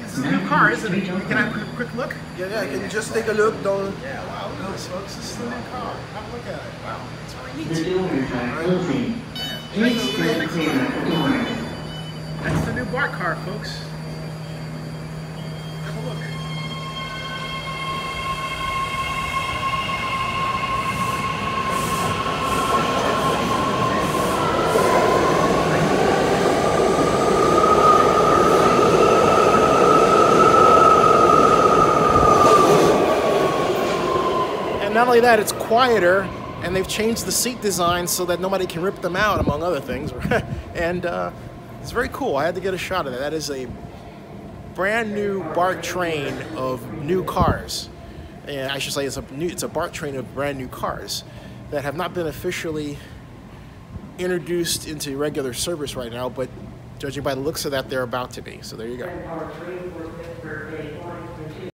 This is a new car, isn't it? Can I have a quick look? Yeah, can you just take a look? Don't. Yeah, wow, look at this, folks. This is the new car. Have a look at it. Wow, it's really neat. The doors are closing. Please stand clear of the door. That's the new BART car, folks. Have a look. And not only that, it's quieter, and they've changed the seat design so that nobody can rip them out, among other things. And it's very cool. I had to get a shot of that. That is a brand new BART train of new cars. And I should say it's a BART train of brand new cars that have not been officially introduced into regular service right now, but judging by the looks of that, they're about to be. So there you go.